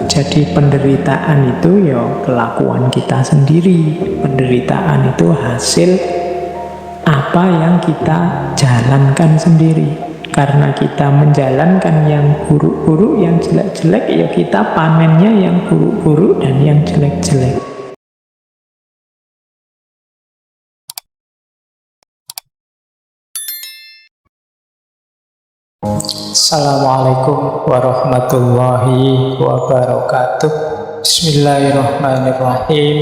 Jadi penderitaan itu ya kelakuan kita sendiri. Penderitaan itu hasil apa yang kita jalankan sendiri. Karena kita menjalankan yang buruk-buruk, yang jelek-jelek, ya kita panennya yang buruk-buruk dan yang jelek-jelek. Assalamualaikum warahmatullahi wabarakatuh. Bismillahirrahmanirrahim.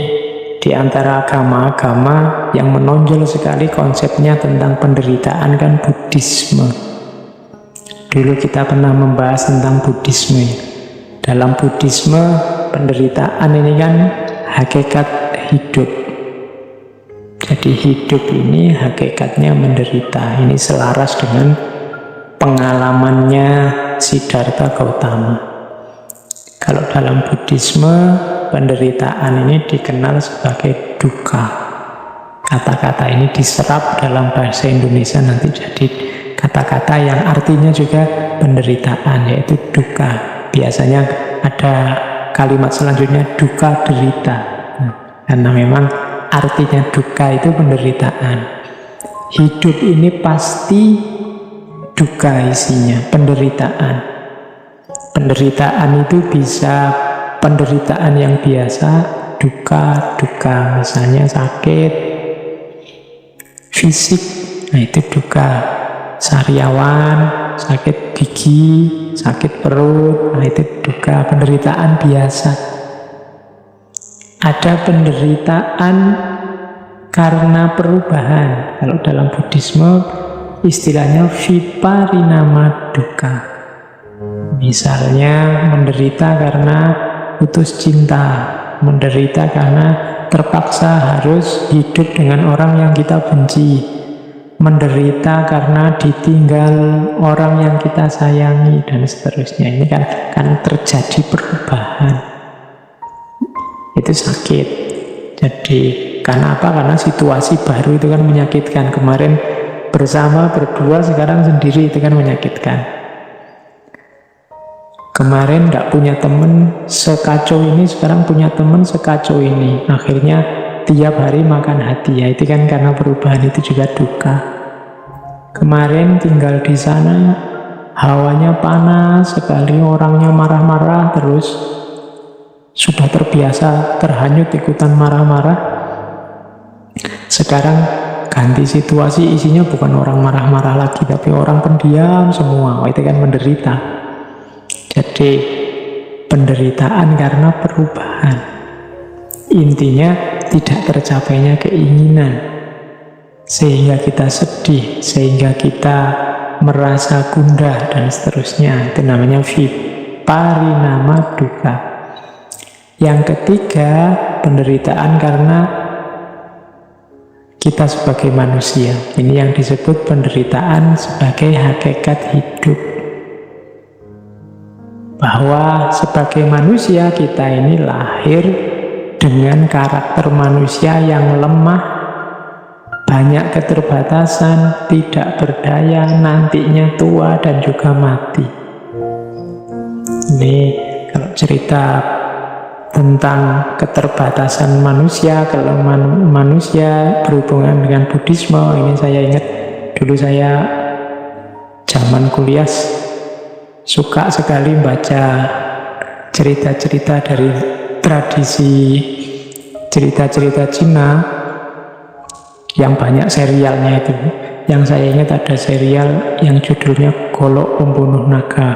Di antara agama-agama yang menonjol sekali konsepnya tentang penderitaan kan Buddhisme. Dulu kita pernah membahas tentang Buddhisme. Dalam Buddhisme, penderitaan ini kan hakikat hidup. Jadi hidup ini hakikatnya menderita. Ini selaras dengan pengalamannya Siddhartha Gautama. Kalau dalam Buddhisme, penderitaan ini dikenal sebagai dukkha. Kata-kata ini diserap dalam bahasa Indonesia nanti jadi kata-kata yang artinya juga penderitaan, yaitu dukkha. Biasanya ada kalimat selanjutnya dukkha derita. Karena memang artinya dukkha itu penderitaan. Hidup ini pasti dukkha isinya, penderitaan. Penderitaan itu bisa penderitaan yang biasa, dukkha, misalnya sakit fisik, nah itu dukkha. Sariawan, sakit gigi, sakit perut, nah itu dukkha, penderitaan biasa. Ada penderitaan karena perubahan. Kalau dalam Buddhisme istilahnya viparinama dukkha. Misalnya menderita karena putus cinta, menderita karena terpaksa harus hidup dengan orang yang kita benci, menderita karena ditinggal orang yang kita sayangi, dan seterusnya. Ini kan terjadi perubahan. Itu sakit. Jadi karena apa? Karena situasi baru itu kan menyakitkan. Kemarin bersama, berdua, sekarang sendiri, itu kan menyakitkan. Kemarin tidak punya teman sekacau ini, sekarang punya teman sekacau ini. Akhirnya tiap hari makan hati, ya itu kan karena perubahan, itu juga dukkha. Kemarin tinggal di sana, hawanya panas sekali, orangnya marah-marah terus, sudah terbiasa terhanyut ikutan marah-marah. Sekarang ganti situasi, isinya bukan orang marah-marah lagi, tapi orang pendiam semua. Itu kan menderita. Jadi penderitaan karena perubahan. Intinya tidak tercapainya keinginan, sehingga kita sedih, sehingga kita merasa gundah, dan seterusnya. Itu namanya viparinama dukkha. Yang ketiga, penderitaan karena kita sebagai manusia. Ini yang disebut penderitaan sebagai hakikat hidup. Bahwa sebagai manusia kita ini lahir dengan karakter manusia yang lemah, banyak keterbatasan, tidak berdaya, nantinya tua dan juga mati. Ini kalau cerita tentang keterbatasan manusia, kelemahan manusia berhubungan dengan Buddhisme, ini saya ingat dulu saya zaman kuliah suka sekali baca cerita-cerita dari tradisi cerita-cerita Cina yang banyak serialnya itu. Yang saya ingat ada serial yang judulnya Golok Pembunuh Naga.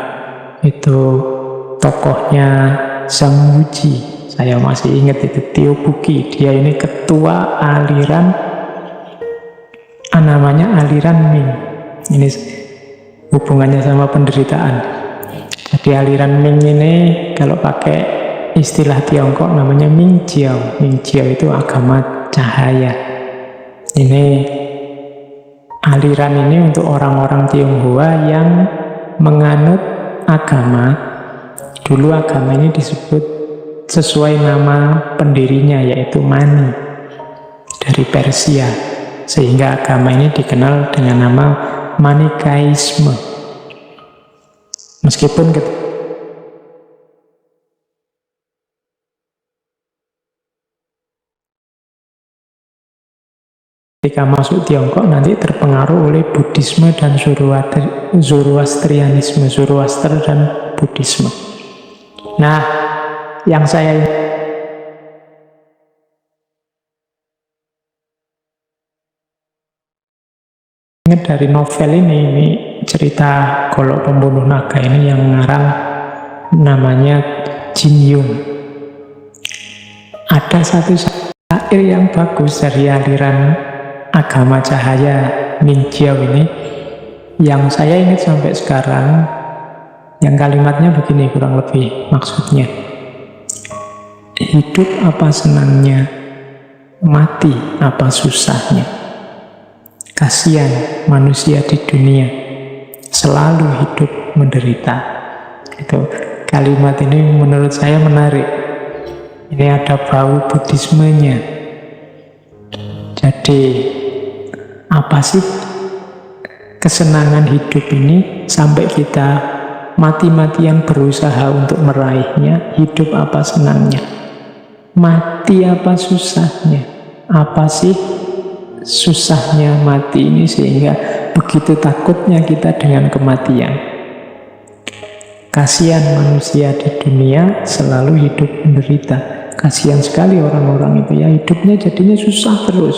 Itu tokohnya Zhang Yuji. Saya masih ingat itu, Tio Buki. Dia ini ketua aliran, namanya aliran Ming. Ini hubungannya sama penderitaan. Jadi aliran Ming ini kalau pakai istilah Tiongkok namanya Mingjiao. Mingjiao itu agama cahaya. Ini aliran ini untuk orang-orang Tionghoa yang menganut agama. Dulu agama ini disebut sesuai nama pendirinya, yaitu Mani, dari Persia. Sehingga agama ini dikenal dengan nama Manikaisme. Meskipun Ketika masuk Tiongkok nanti terpengaruh oleh Buddhisme dan Zoroastrianisme, Zoroaster dan Buddhisme. Nah, yang saya ingat dari novel ini cerita Golok Pembunuh Naga ini yang ngarang namanya Jin Yung. Ada satu syair yang bagus dari aliran agama cahaya Mingjiao ini yang saya ingat sampai sekarang, yang kalimatnya begini kurang lebih maksudnya: hidup apa senangnya, mati apa susahnya. Kasihan manusia di dunia selalu hidup menderita. Itu kalimat ini menurut saya menarik. Ini ada bau Buddhismenya. Jadi apa sih kesenangan hidup ini sampai kita mati-matian berusaha untuk meraihnya? Hidup apa senangnya? Mati apa susahnya? Apa sih susahnya mati ini sehingga begitu takutnya kita dengan kematian? Kasihan manusia di dunia selalu hidup menderita. Kasihan sekali orang-orang itu ya, hidupnya jadinya susah terus.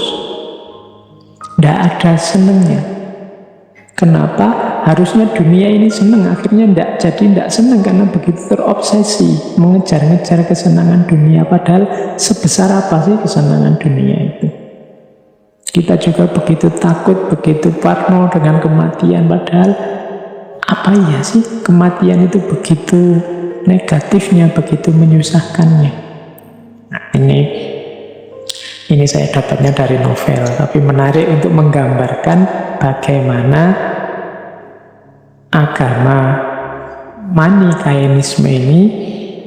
Tidak ada senangnya. Kenapa? Harusnya dunia ini senang, akhirnya tidak senang karena begitu terobsesi mengejar-ngejar kesenangan dunia. Padahal sebesar apa sih kesenangan dunia itu? Kita juga begitu takut, begitu parno dengan kematian. Padahal apa iya sih kematian itu begitu negatifnya, begitu menyusahkannya? Nah, ini saya dapatnya dari novel, tapi menarik untuk menggambarkan bagaimana agama Manikaeanisme ini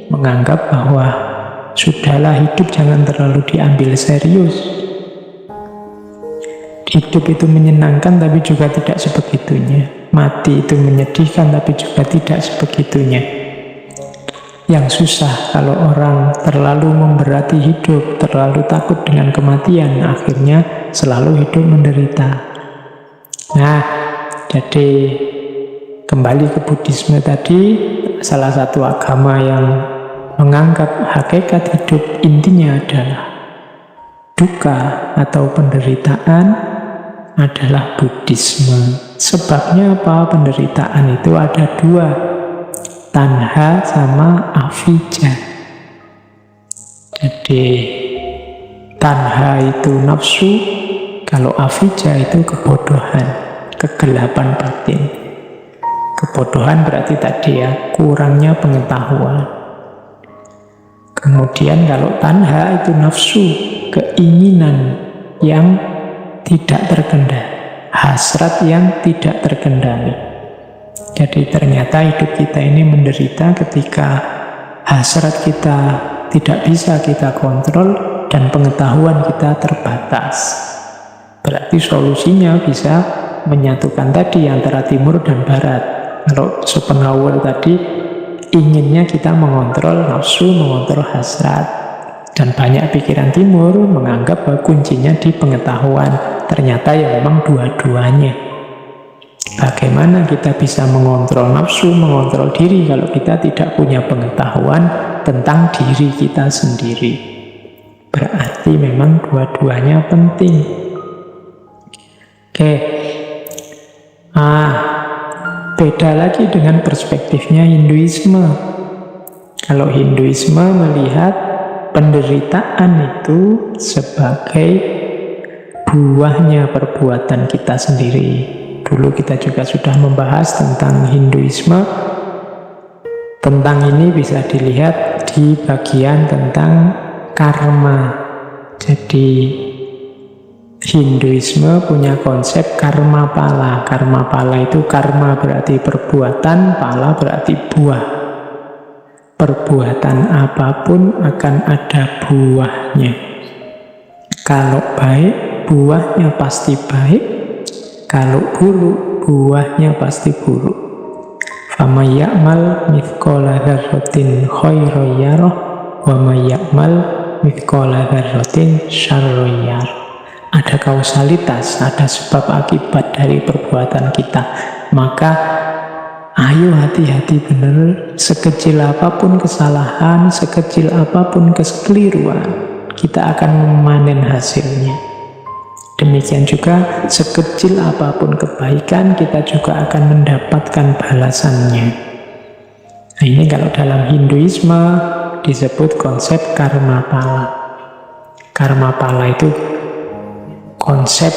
menganggap bahwa sudahlah hidup jangan terlalu diambil serius. Hidup itu menyenangkan tapi juga tidak sebegitunya. Mati itu menyedihkan tapi juga tidak sebegitunya. Yang susah kalau orang terlalu memberati hidup, terlalu takut dengan kematian, akhirnya selalu hidup menderita. Nah, jadi kembali ke Buddhisme tadi, salah satu agama yang menganggap hakikat hidup intinya adalah duka atau penderitaan adalah Buddhisme. Sebabnya apa? Penderitaan itu ada dua, tanha sama avijja. Jadi tanha itu nafsu, kalau avijja itu kebodohan, kegelapan batin. Kebodohan berarti tadi ya, kurangnya pengetahuan. Kemudian kalau tanha itu nafsu, keinginan yang tidak terkendali, hasrat yang tidak terkendali. Jadi ternyata hidup kita ini menderita ketika hasrat kita tidak bisa kita kontrol dan pengetahuan kita terbatas. Berarti solusinya bisa menyatukan tadi antara timur dan barat. Kalau Schopenhauer tadi inginnya kita mengontrol nafsu, mengontrol hasrat. Dan banyak pikiran timur menganggap bahwa kuncinya di pengetahuan. Ternyata ya memang dua-duanya. Bagaimana kita bisa mengontrol nafsu, mengontrol diri kalau kita tidak punya pengetahuan tentang diri kita sendiri? Berarti memang dua-duanya penting. Oke. Beda lagi dengan perspektifnya Hinduisme. Kalau Hinduisme melihat penderitaan itu sebagai buahnya perbuatan kita sendiri. Dulu kita juga sudah membahas tentang Hinduisme. Tentang ini bisa dilihat di bagian tentang karma. Jadi Hinduisme punya konsep karma pala. Karma pala itu karma berarti perbuatan, pala berarti buah. Perbuatan apapun akan ada buahnya. Kalau baik, buahnya pasti baik. Kalau buruk, buahnya pasti buruk. Faman ya'mal mithqala dzarratin khairan yarah wa may ya'mal mithqala dzarratin syarran yarah. ada kausalitas, ada sebab akibat dari perbuatan kita. Maka ayo hati-hati benar, sekecil apapun kesalahan, sekecil apapun kekeliruan, kita akan memanen hasilnya. Demikian juga sekecil apapun kebaikan, kita juga akan mendapatkan balasannya. Nah, ini kalau dalam Hinduisme disebut konsep karma pala. Karma pala itu konsep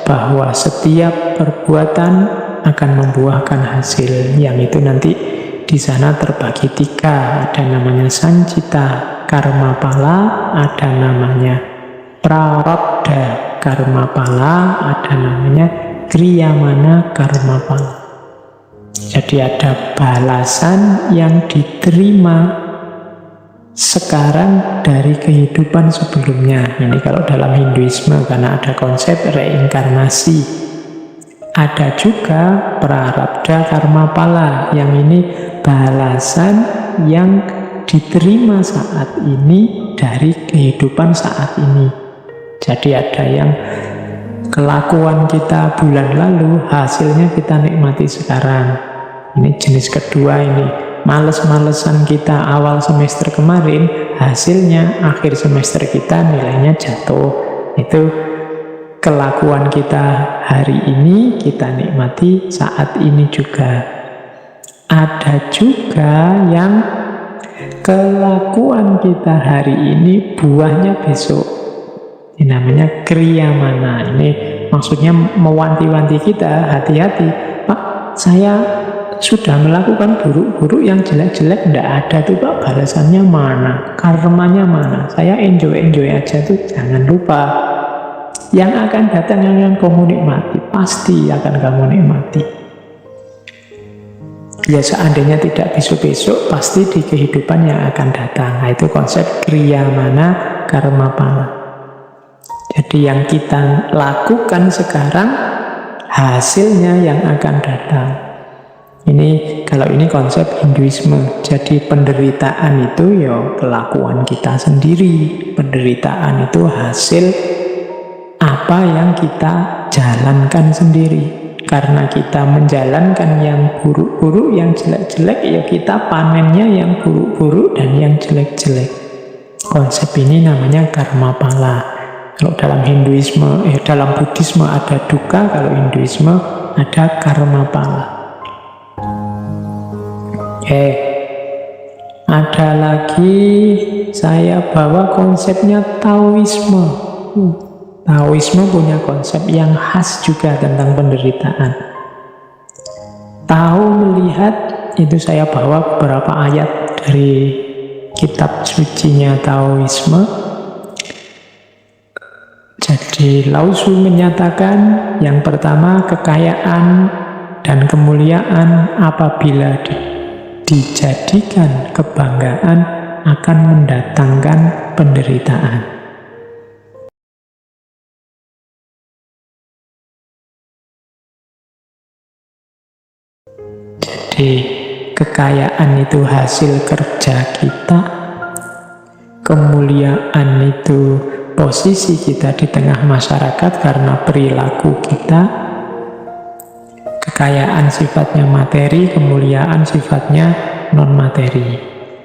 bahwa setiap perbuatan akan membuahkan hasil, yang itu nanti di sana terbagi 3. Ada namanya sancita karma pala, ada namanya prarabdha karma pala, ada namanya kriyamana karma pala. Jadi ada balasan yang diterima sekarang dari kehidupan sebelumnya. Ini kalau dalam Hinduisme, karena ada konsep reinkarnasi. Ada juga prarabdha karma pala, yang ini balasan yang diterima saat ini dari kehidupan saat ini. Jadi ada yang kelakuan kita bulan lalu, hasilnya kita nikmati sekarang. Ini jenis kedua ini. Males-malesan kita awal semester kemarin, hasilnya akhir semester kita nilainya jatuh. Itu kelakuan kita hari ini, kita nikmati saat ini juga. Ada juga yang kelakuan kita hari ini, buahnya besok. Ini namanya kriyamana. Ini maksudnya mewanti-wanti kita, hati-hati. Pak, saya sudah melakukan buruk-buruk, yang jelek-jelek tidak ada tuh Pak, balasannya mana, karmanya mana, saya enjoy aja tuh. Jangan lupa, yang akan datang yang akan kamu nikmati, pasti akan kamu nikmati. Ya seandainya tidak besok-besok, pasti di kehidupan yang akan datang. Nah, itu konsep kriyamana karma pala. Jadi yang kita lakukan sekarang, hasilnya yang akan datang. Ini kalau ini konsep Hinduisme. Jadi penderitaan itu ya kelakuan kita sendiri. Penderitaan itu hasil apa yang kita jalankan sendiri. Karena kita menjalankan yang buruk-buruk, yang jelek-jelek, ya kita panennya yang buruk-buruk dan yang jelek-jelek. Konsep ini namanya karma pala. Kalau dalam Hinduisme, dalam Buddhisme ada dukkha, kalau Hinduisme ada karma pala. Ada lagi, saya bawa konsepnya Taoisme. Taoisme punya konsep yang khas juga tentang penderitaan. Tahu melihat, itu saya bawa beberapa ayat dari kitab sucinya Taoisme. Jadi Lao Tzu menyatakan, yang pertama, kekayaan dan kemuliaan apabila dijadikan kebanggaan akan mendatangkan penderitaan. Jadi kekayaan itu hasil kerja kita, kemuliaan itu posisi kita di tengah masyarakat karena perilaku kita. Kekayaan sifatnya materi, kemuliaan sifatnya non-materi.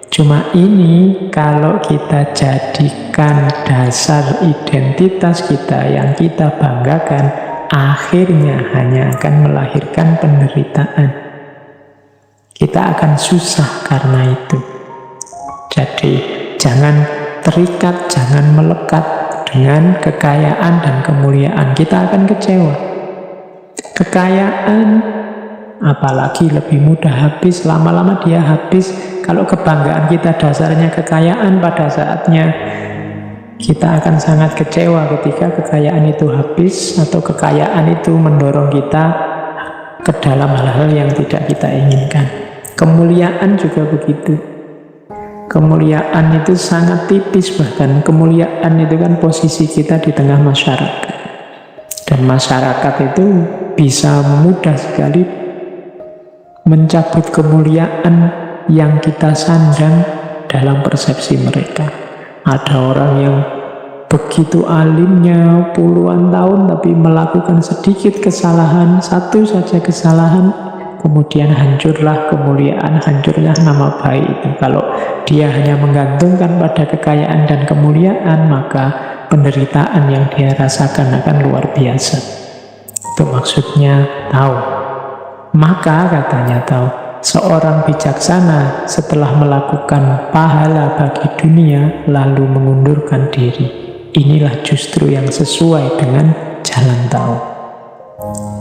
Cuma ini kalau kita jadikan dasar identitas kita yang kita banggakan, akhirnya hanya akan melahirkan penderitaan. Kita akan susah karena itu. Jadi jangan terikat, jangan melekat dengan kekayaan dan kemuliaan. Kita akan kecewa. Kekayaan apalagi lebih mudah habis, lama-lama dia habis. Kalau kebanggaan kita dasarnya kekayaan, pada saatnya kita akan sangat kecewa ketika kekayaan itu habis, atau kekayaan itu mendorong kita ke dalam hal-hal yang tidak kita inginkan. Kemuliaan juga begitu. Kemuliaan itu sangat tipis, bahkan kemuliaan itu kan posisi kita di tengah masyarakat. Dan masyarakat itu bisa mudah sekali mencabut kemuliaan yang kita sandang dalam persepsi mereka. Ada orang yang begitu alimnya puluhan tahun tapi melakukan sedikit kesalahan, satu saja kesalahan, kemudian hancurlah kemuliaan, hancurlah nama baik itu. Kalau dia hanya menggantungkan pada kekayaan dan kemuliaan, maka penderitaan yang dia rasakan akan luar biasa. Itu maksudnya tahu. Maka katanya tahu, seorang bijaksana setelah melakukan pahala bagi dunia lalu mengundurkan diri. Inilah justru yang sesuai dengan jalan tahu.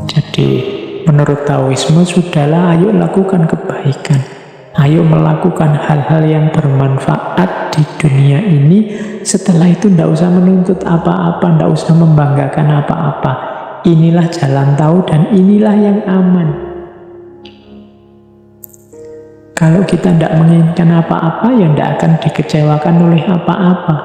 Jadi menurut Taoisme, sudahlah, ayo lakukan kebaikan, ayo melakukan hal-hal yang bermanfaat di dunia ini. Setelah itu tidak usah menuntut apa-apa, tidak usah membanggakan apa-apa. Inilah jalan tahu dan inilah yang aman. Kalau kita tidak menginginkan apa-apa, ya tidak akan dikecewakan oleh apa-apa.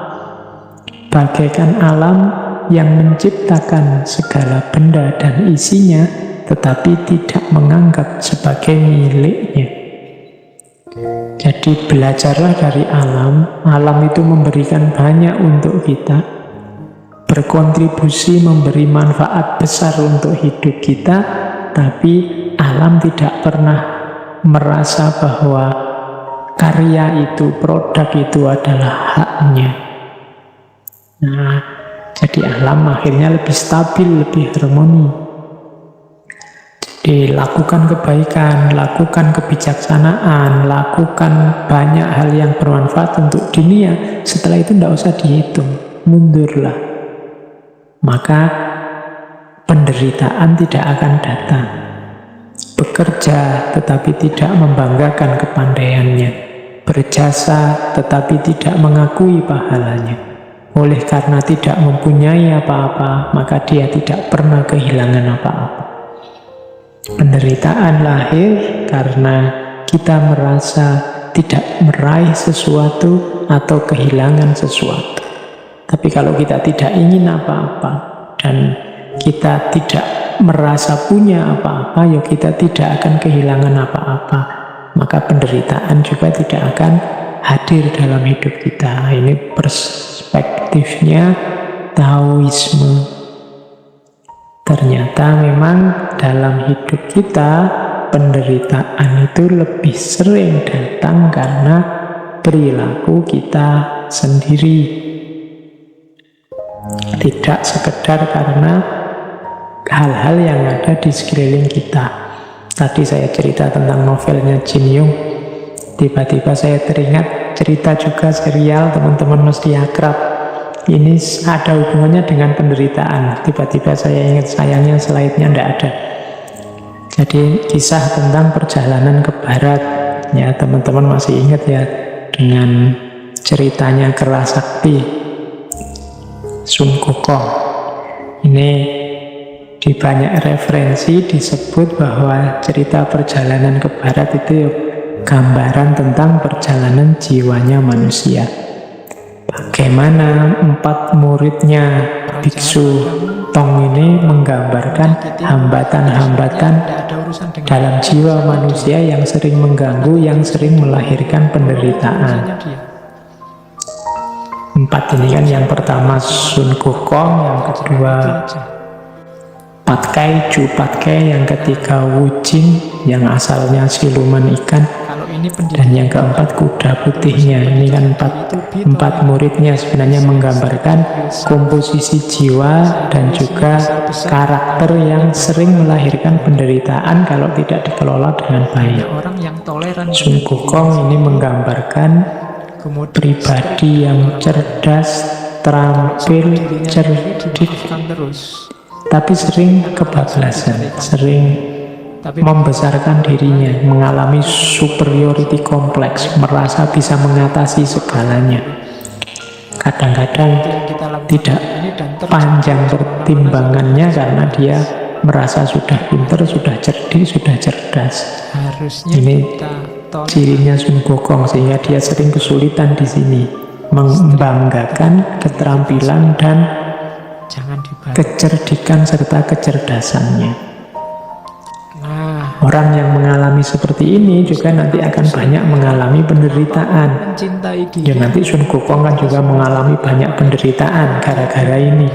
Bagaikan alam yang menciptakan segala benda dan isinya, tetapi tidak menganggap sebagai miliknya. Jadi belajarlah dari alam. Alam itu memberikan banyak untuk kita, berkontribusi, memberi manfaat besar untuk hidup kita, tapi alam tidak pernah merasa bahwa karya itu, produk itu adalah haknya. Nah, jadi alam akhirnya lebih stabil, lebih harmoni. Jadi lakukan kebaikan, lakukan kebijaksanaan, lakukan banyak hal yang bermanfaat untuk dunia. Setelah itu tidak usah dihitung, mundurlah. Maka penderitaan tidak akan datang. Bekerja tetapi tidak membanggakan kepandaiannya, berjasa tetapi tidak mengakui pahalanya. Oleh karena tidak mempunyai apa-apa, maka dia tidak pernah kehilangan apa-apa. Penderitaan lahir karena kita merasa tidak meraih sesuatu atau kehilangan sesuatu. Tapi kalau kita tidak ingin apa-apa dan kita tidak merasa punya apa-apa, ya kita tidak akan kehilangan apa-apa. Maka penderitaan juga tidak akan hadir dalam hidup kita. Ini perspektifnya Taoisme. Ternyata memang dalam hidup kita penderitaan itu lebih sering datang karena perilaku kita sendiri, tidak sekedar karena hal-hal yang ada di sekeliling kita. Tadi saya cerita tentang novelnya Jin Young, tiba-tiba saya teringat cerita juga serial, teman-teman mesti akrab. Ini ada hubungannya dengan penderitaan. Tiba-tiba saya ingat, sayangnya slide-nya tidak ada. Jadi kisah tentang perjalanan ke barat. Ya, teman-teman masih ingat ya dengan ceritanya Kera Sakti Sun Gokong. Ini di banyak referensi disebut bahwa cerita perjalanan ke barat itu gambaran tentang perjalanan jiwanya manusia. Bagaimana 4 muridnya Biksu Tong ini menggambarkan hambatan-hambatan dalam jiwa manusia yang sering mengganggu, yang sering melahirkan penderitaan. 4 ini kan, yang pertama Sun Gokong, yang kedua Patkai, Ju Patkai, yang ketiga Wu Jing yang asalnya siluman ikan, dan yang keempat kuda putihnya. Ini kan empat muridnya sebenarnya menggambarkan komposisi jiwa dan juga karakter yang sering melahirkan penderitaan kalau tidak dikelola dengan baik. Sun Gokong ini menggambarkan pribadi yang cerdas, terampil, cerdik, tapi sering kebablasan, sering membesarkan dirinya, mengalami superiority kompleks, merasa bisa mengatasi segalanya. Kadang-kadang tidak panjang pertimbangannya karena dia merasa sudah pintar, sudah cerdik, sudah cerdas. Ini cirinya Sun Gokong, sehingga dia sering kesulitan di sini membanggakan keterampilan dan kecerdikan serta kecerdasannya. Orang yang mengalami seperti ini juga nanti akan banyak mengalami penderitaan. Ya nanti Sun Gokong kan juga mengalami banyak penderitaan gara-gara ini.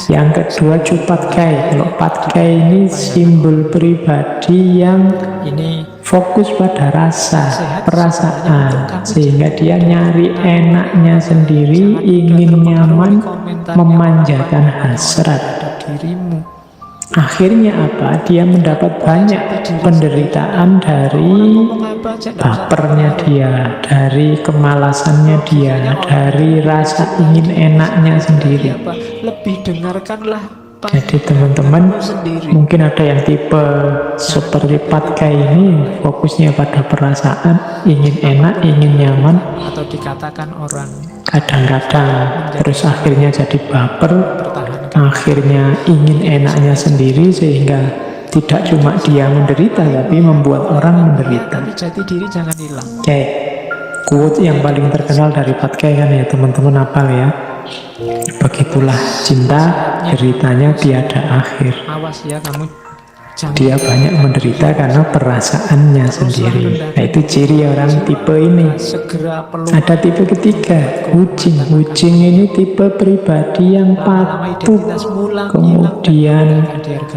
Yang kedua Cupat Kai. Kalau Pat Kai ini simbol pribadi yang fokus pada rasa, perasaan, sehingga dia nyari enaknya sendiri, ingin nyaman, memanjakan hasrat. Akhirnya apa? Dia mendapat banyak penderitaan dari bapernya dia, dari kemalasannya dia, dari rasa ingin enaknya sendiri. Jadi teman-teman, mungkin ada yang tipe seperti Pat Kai ini, fokusnya pada perasaan, ingin enak, ingin nyaman, atau dikatakan orang kadang-kadang terus akhirnya jadi baper, akhirnya ingin enaknya sendiri, sehingga tidak cuma dia menderita tapi membuat orang menderita. Oke, quote yang paling terkenal dari Pat Kai kan ya teman-teman, hafal ya. Begitulah cinta, deritanya tiada akhir. Dia banyak menderita karena perasaannya sendiri. Nah, itu ciri orang tipe ini. Ada tipe ketiga, kucing. Kucing ini tipe pribadi yang patuh, kemudian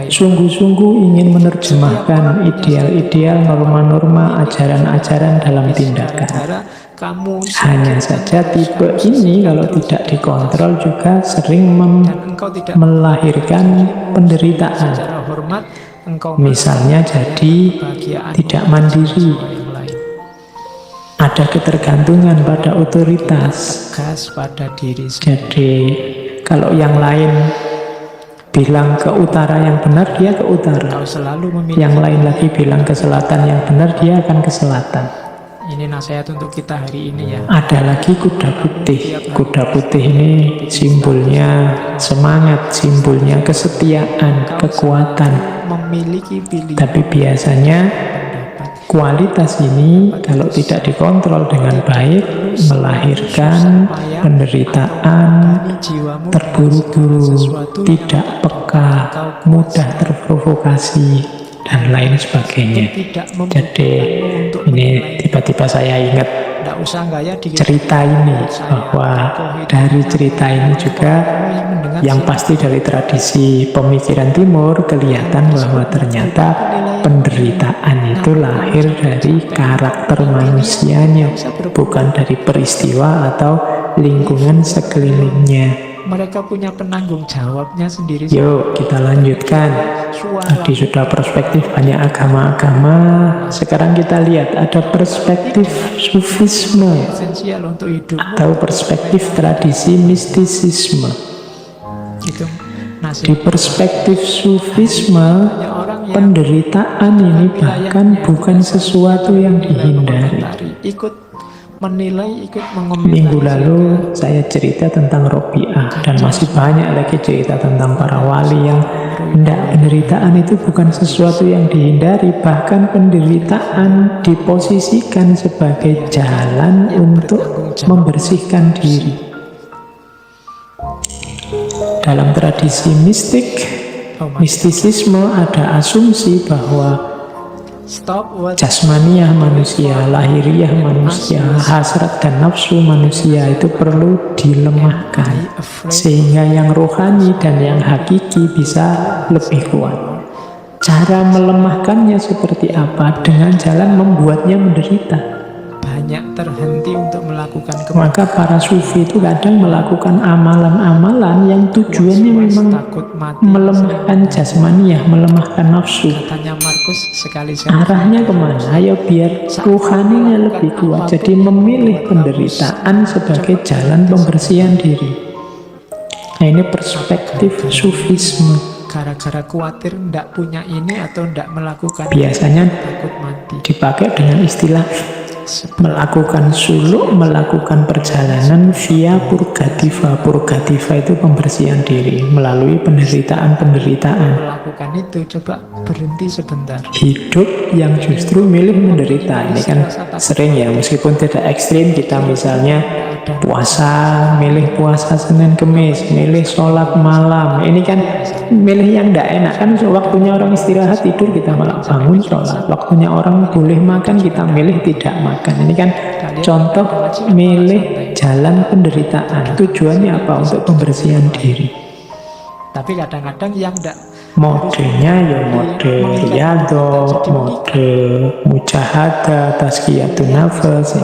sungguh-sungguh ingin menerjemahkan ideal-ideal, norma-norma, ajaran-ajaran dalam tindakan. Hanya saja tipe ini kalau tidak dikontrol juga sering melahirkan penderitaan. Misalnya jadi tidak mandiri, ada ketergantungan pada otoritas. Jadi kalau yang lain bilang ke utara yang benar, dia ke utara. Yang lain lagi bilang ke selatan yang benar, dia akan ke selatan. Ini nasihat untuk kita hari ini ya. Ada lagi kuda putih. Kuda putih ini simbolnya semangat, simbolnya kesetiaan, kekuatan. Tapi biasanya kualitas ini kalau tidak dikontrol dengan baik melahirkan penderitaan, terburu-buru, tidak peka, mudah terprovokasi, dan lain sebagainya. Jadi ini tiba-tiba saya ingat cerita ini, bahwa dari cerita ini juga yang pasti dari tradisi pemikiran timur kelihatan bahwa ternyata penderitaan itu lahir dari karakter manusianya, bukan dari peristiwa atau lingkungan sekelilingnya. Mereka punya penanggung jawabnya sendiri. Yuk kita lanjutkan. Tadi sudah perspektif banyak agama-agama. Sekarang kita lihat ada perspektif sufisme atau perspektif tradisi mistisisme. Di perspektif sufisme, penderitaan ini bahkan bukan sesuatu yang dihindari. Minggu lalu saya cerita tentang Robiah, dan masih banyak lagi cerita tentang para wali yang penderitaan itu bukan sesuatu yang dihindari, bahkan penderitaan diposisikan sebagai jalan untuk membersihkan diri. Dalam tradisi mistisisme ada asumsi bahwa jasmaniah manusia, lahiriah manusia, hasrat dan nafsu manusia itu perlu dilemahkan, sehingga yang rohani dan yang hakiki bisa lebih kuat. Cara melemahkannya seperti apa? Dengan jalan membuatnya menderita. Banyak terhenti untuk melakukan kebaikan. Maka para sufi itu kadang melakukan amalan-amalan yang tujuannya memang melemahkan jasmaniah, melemahkan nafsu. Arahnya kemana? Ayo biar rohaninya lebih kuat. Jadi memilih penderitaan sebagai jalan pembersihan diri. Nah, ini perspektif sufisme. Gara-gara khawatir tidak punya ini atau tidak melakukan, biasanya takut mati, dipakai dengan istilah melakukan suluk, melakukan perjalanan via purgativa. Purgativa itu pembersihan diri melalui penderitaan-penderitaan. Melakukan itu, coba berhenti sebentar. Hidup yang justru milih menderita. Ini kan sering ya, meskipun tidak ekstrim, kita misalnya puasa, milih puasa Senin Kemis, milih sholat malam. Ini kan milih yang tidak enak kan. Waktunya orang istirahat tidur kita malah bangun sholat. Waktunya orang boleh makan kita milih tidak makan. Ini kan contoh milih jalan penderitaan. Tujuannya apa? Untuk pembersihan diri. Tapi kadang-kadang yang tidak Modenya ya mode riyadhah, mode mujahadah, tazkiyatun nafas,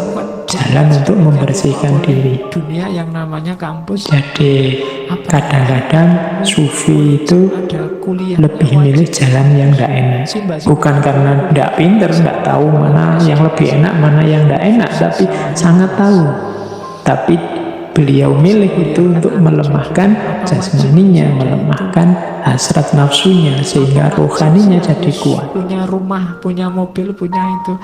jalan untuk membersihkan diri. dunia yang namanya kampus, Jadi kadang-kadang sufi itu ada kuliah lebih milih jalan yang tidak enak. Bukan karena tidak pinter, tidak tahu mana yang lebih enak, mana yang tidak enak, tapi sangat tahu. Tapi beliau milih itu untuk melemahkan jasmaninya, melemahkan hasrat nafsunya, sehingga rohaninya jadi kuat. punya rumah, punya mobil, punya itu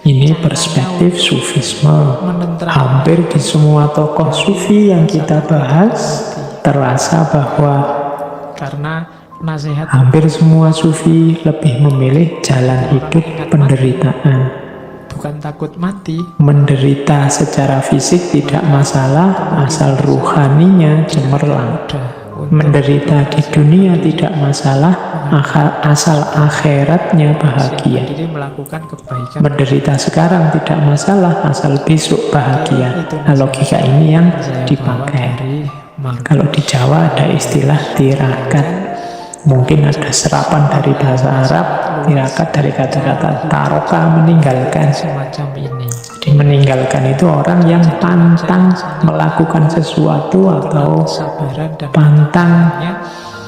Ini perspektif sufisme. Hampir di semua tokoh sufi yang kita bahas, terasa bahwa karena nasihat hampir semua sufi lebih memilih jalan hidup penderitaan. bukan takut mati. Menderita secara fisik tidak masalah, asal ruhaninya cemerlang. Menderita di dunia tidak masalah, asal akhiratnya bahagia. Jadi melakukan kebaikan. Menderita sekarang tidak masalah, asal besok bahagia. Nah, logika ini yang dipakai. Kalau di Jawa ada istilah tirakat. Mungkin ada serapan dari bahasa Arab, tirakat dari kata-kata taroka, meninggalkan. Semacam ini. Jadi meninggalkan itu orang yang pantang melakukan sesuatu atau Kesabaran dan pantang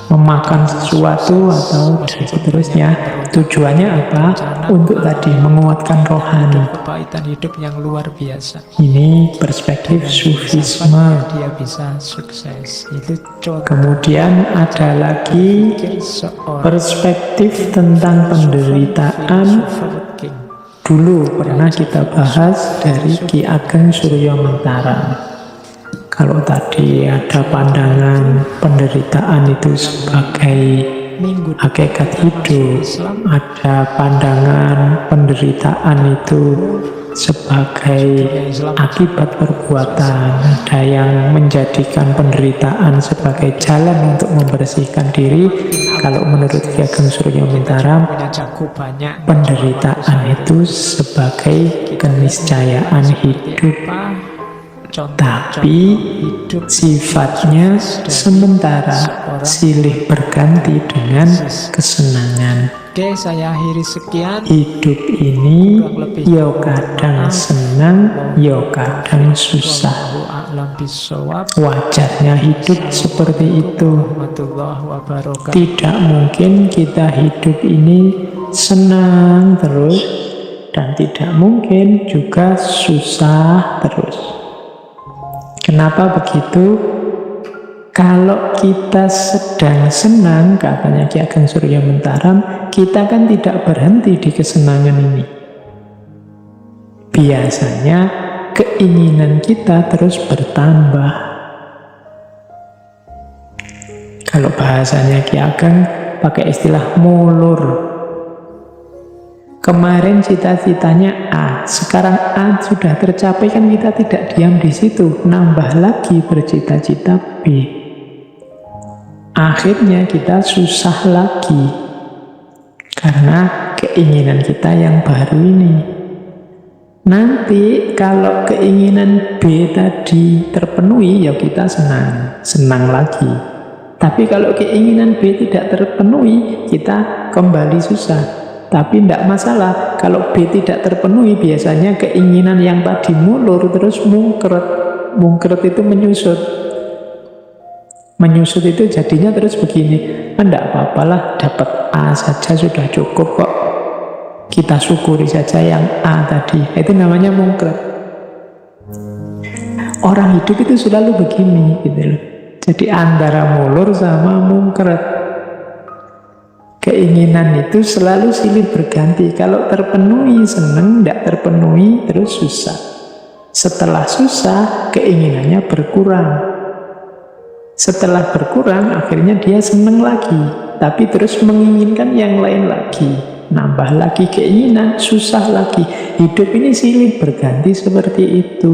memakan sesuatu atau seterusnya. Tujuannya apa? Untuk tadi menguatkan rohani. kepahitan hidup yang luar biasa. Ini perspektif sufisme. Dia bisa sukses. Itu contoh Kemudian ada lagi seorang perspektif tentang penderitaan. overworking. Dulu pernah kita bahas dari Ki Ageng Suryo Mentaram. Kalau tadi ada pandangan penderitaan itu sebagai Minggu hakikat hidup, ada pandangan penderitaan itu sebagai akibat perbuatan, ada yang menjadikan penderitaan sebagai jalan untuk membersihkan diri. Kalau menurut Ki Ageng Suryo Mentaram, punya jago banyak. penderitaan itu sebagai keniscayaan hidup, tapi sifatnya sementara, silih berganti dengan kesenangan. Oke, saya akhiri sekian. Hidup ini yo kadang senang, yo kadang susah. Wallahu a'lam bishawab. Wajarnya hidup seperti itu. Warahmatullahi wabarakatuh. Tidak mungkin kita hidup ini senang terus, dan tidak mungkin juga susah terus. Kenapa begitu? Kalau kita sedang senang, katanya Ki Ageng Suryo Mentaram, kita kan tidak berhenti di kesenangan ini. Biasanya keinginan kita terus bertambah. Kalau bahasanya Ki Ageng pakai istilah mulur. Kemarin cita-citanya A, sekarang A sudah tercapai, kan kita tidak diam di situ, nambah lagi bercita-cita B. Akhirnya kita susah lagi karena keinginan kita yang baru ini. Nanti kalau keinginan B tadi terpenuhi, ya kita senang lagi. Tapi kalau keinginan B tidak terpenuhi, kita kembali susah. Tapi tidak masalah, kalau B tidak terpenuhi, biasanya keinginan yang tadi mulur terus mungkret. Mungkret itu menyusut. Menyusut itu jadinya terus begini, tidak apa-apalah, dapat A saja sudah cukup kok. Kita syukuri saja yang A tadi. Itu namanya mungkret. Orang hidup itu selalu begini, gitu loh. Jadi antara mulur sama mungkret. Keinginan itu selalu silih berganti. Kalau terpenuhi senang, tidak terpenuhi terus susah. Setelah susah, keinginannya berkurang. Setelah berkurang, akhirnya dia senang lagi. Tapi terus menginginkan yang lain lagi. Nambah lagi keinginan, susah lagi. Hidup ini silih berganti seperti itu.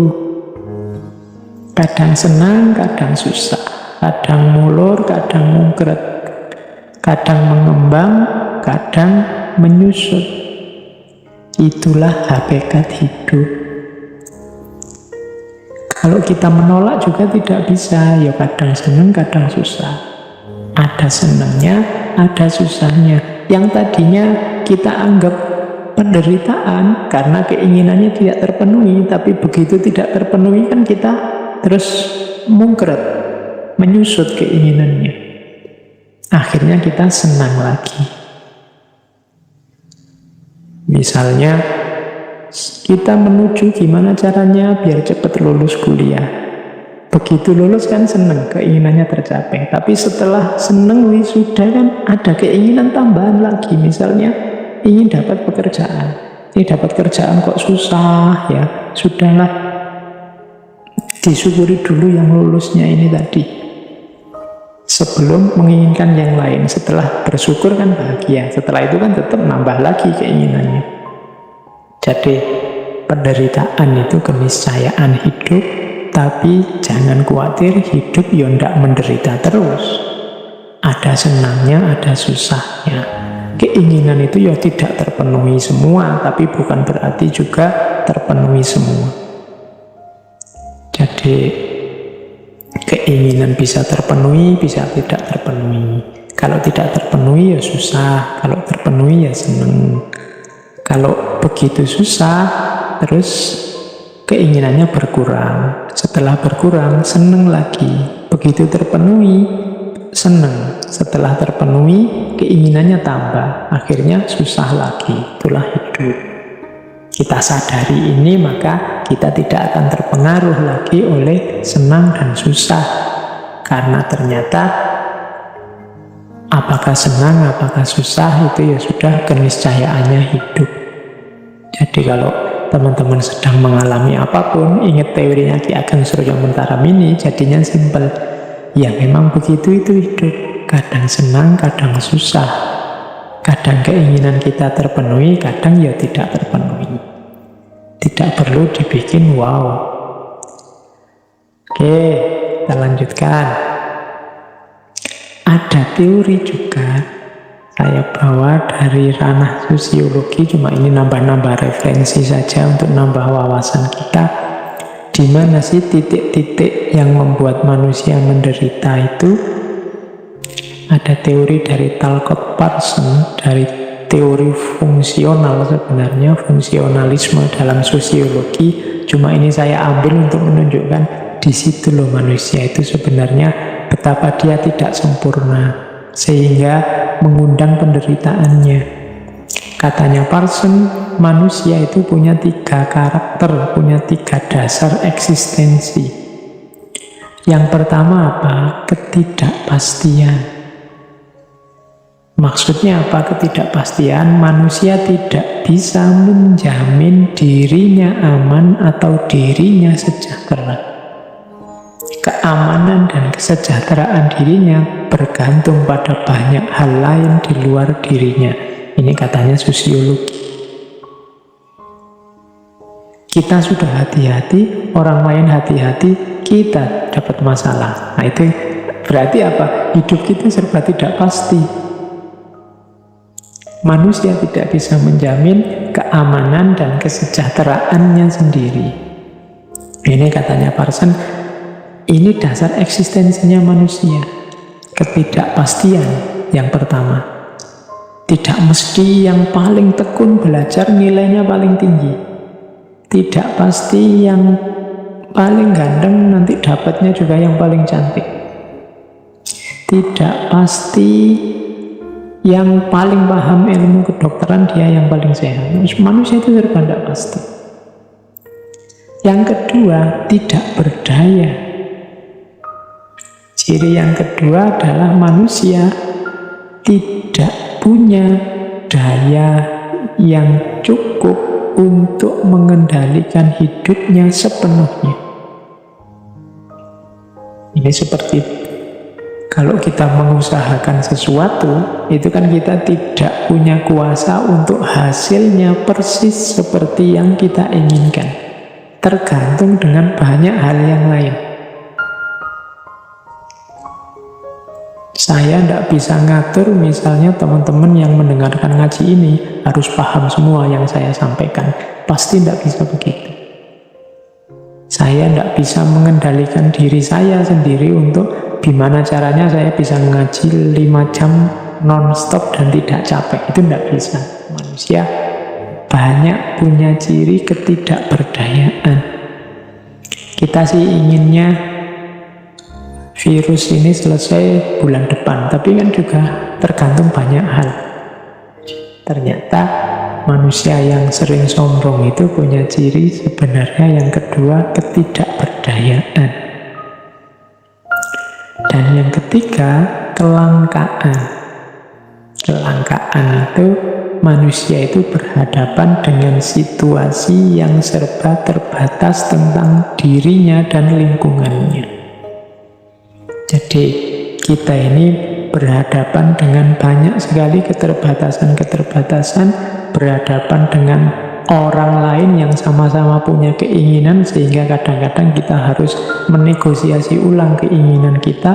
Kadang senang, kadang susah. Kadang mulur, kadang mungkret. Kadang mengembang, kadang menyusut. Itulah hakikat hidup. Kalau kita menolak juga tidak bisa. Ya kadang senang, kadang susah. Ada senangnya, ada susahnya. Yang tadinya kita anggap penderitaan karena keinginannya tidak terpenuhi, tapi begitu tidak terpenuhi kan kita terus mungkret, menyusut keinginannya. Akhirnya kita senang lagi. Misalnya kita menuju gimana caranya biar cepat lulus kuliah. Begitu lulus kan senang, keinginannya tercapai. Tapi setelah senang wisuda kan ada keinginan tambahan lagi. Misalnya ingin dapat pekerjaan. Ini dapat kerjaan kok susah ya. Sudahlah, disyukuri dulu yang lulusnya ini tadi. Sebelum menginginkan yang lain. Setelah bersyukur kan bahagia. Setelah itu kan tetap nambah lagi keinginannya. Jadi penderitaan itu keniscayaan hidup. Tapi jangan khawatir, hidup ya ndak menderita terus. Ada senangnya, ada susahnya. Keinginan itu ya tidak terpenuhi semua, tapi bukan berarti juga terpenuhi semua. Jadi keinginan bisa terpenuhi, bisa tidak terpenuhi. Kalau tidak terpenuhi ya susah, kalau terpenuhi ya senang. Kalau begitu susah, terus keinginannya berkurang. Setelah berkurang, senang lagi. Begitu terpenuhi, senang. Setelah terpenuhi, keinginannya tambah. Akhirnya susah lagi. Itulah hidup. Kita sadari ini, maka kita tidak akan terpengaruh lagi oleh senang dan susah. Karena ternyata apakah senang, apakah susah, itu ya sudah keniscayaannya hidup. Jadi kalau teman-teman sedang mengalami apapun, ingat teorinya Ki Ageng Suryo Muntaram ini, jadinya simpel. Ya memang begitu itu hidup. Kadang senang, kadang susah. Kadang keinginan kita terpenuhi, kadang ya tidak terpenuhi. Tidak perlu dibikin wow. Oke, kita lanjutkan. Ada teori juga saya bawa dari ranah sosiologi, cuma ini nambah-nambah referensi saja untuk nambah wawasan kita. Di mana sih titik-titik yang membuat manusia menderita itu? Ada teori dari Talcott Parsons, dari teori fungsional sebenarnya, fungsionalisme dalam sosiologi. Cuma ini saya ambil untuk menunjukkan di situ loh manusia itu sebenarnya betapa dia tidak sempurna, sehingga mengundang penderitaannya. Katanya Parsons, manusia itu punya 3 karakter, punya 3 dasar eksistensi. Yang pertama apa? Ketidakpastian. Maksudnya apa ketidakpastian? Manusia tidak bisa menjamin dirinya aman atau dirinya sejahtera. Keamanan dan kesejahteraan dirinya bergantung pada banyak hal lain di luar dirinya. Ini katanya sosiologi. Kita sudah hati-hati, orang lain hati-hati, kita dapat masalah. Nah itu berarti apa? Hidup kita serba tidak pasti. Manusia tidak bisa menjamin keamanan dan kesejahteraannya sendiri. Ini katanya Parsons, ini dasar eksistensinya manusia. Ketidakpastian yang pertama. Tidak mesti yang paling tekun belajar nilainya paling tinggi. Tidak pasti yang paling ganteng nanti dapatnya juga yang paling cantik. Tidak pasti yang paling paham ilmu kedokteran dia yang paling sehat. Manusia itu serba tidak pasti. Yang kedua, tidak berdaya. Ciri yang kedua adalah manusia tidak punya daya yang cukup untuk mengendalikan hidupnya sepenuhnya. Ini seperti kalau kita mengusahakan sesuatu, itu kan kita tidak punya kuasa untuk hasilnya persis seperti yang kita inginkan. Tergantung dengan banyak hal yang lain. Saya tidak bisa ngatur misalnya teman-teman yang mendengarkan ngaji ini harus paham semua yang saya sampaikan. Pasti tidak bisa begitu. Saya tidak bisa mengendalikan diri saya sendiri untuk gimana caranya saya bisa ngaji 5 jam non-stop dan tidak capek. Itu tidak bisa. Manusia banyak punya ciri ketidakberdayaan. Kita sih inginnya virus ini selesai bulan depan, tapi kan juga tergantung banyak hal. Ternyata manusia yang sering sombong itu punya ciri sebenarnya yang kedua, ketidakberdayaan. Dan yang ketiga, kelangkaan. Kelangkaan itu manusia itu berhadapan dengan situasi yang serba terbatas tentang dirinya dan lingkungannya. Jadi kita ini berhadapan dengan banyak sekali keterbatasan-keterbatasan, berhadapan dengan orang lain yang sama-sama punya keinginan, sehingga kadang-kadang kita harus menegosiasi ulang keinginan kita,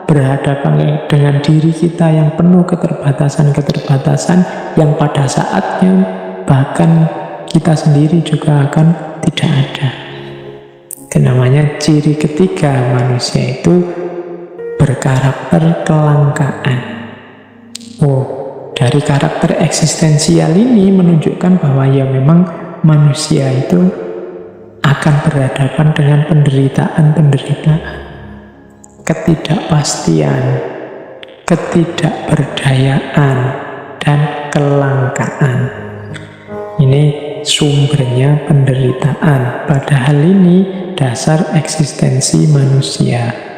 berhadapan dengan diri kita yang penuh keterbatasan-keterbatasan yang pada saatnya bahkan kita sendiri juga akan tidak ada. Itu namanya ciri ketiga manusia itu berkarakter kelangkaan. Dari karakter eksistensial ini menunjukkan bahwa ya memang manusia itu akan berhadapan dengan penderitaan-penderitaan, ketidakpastian, ketidakberdayaan, dan kelangkaan. Ini sumbernya penderitaan. Padahal ini dasar eksistensi manusia.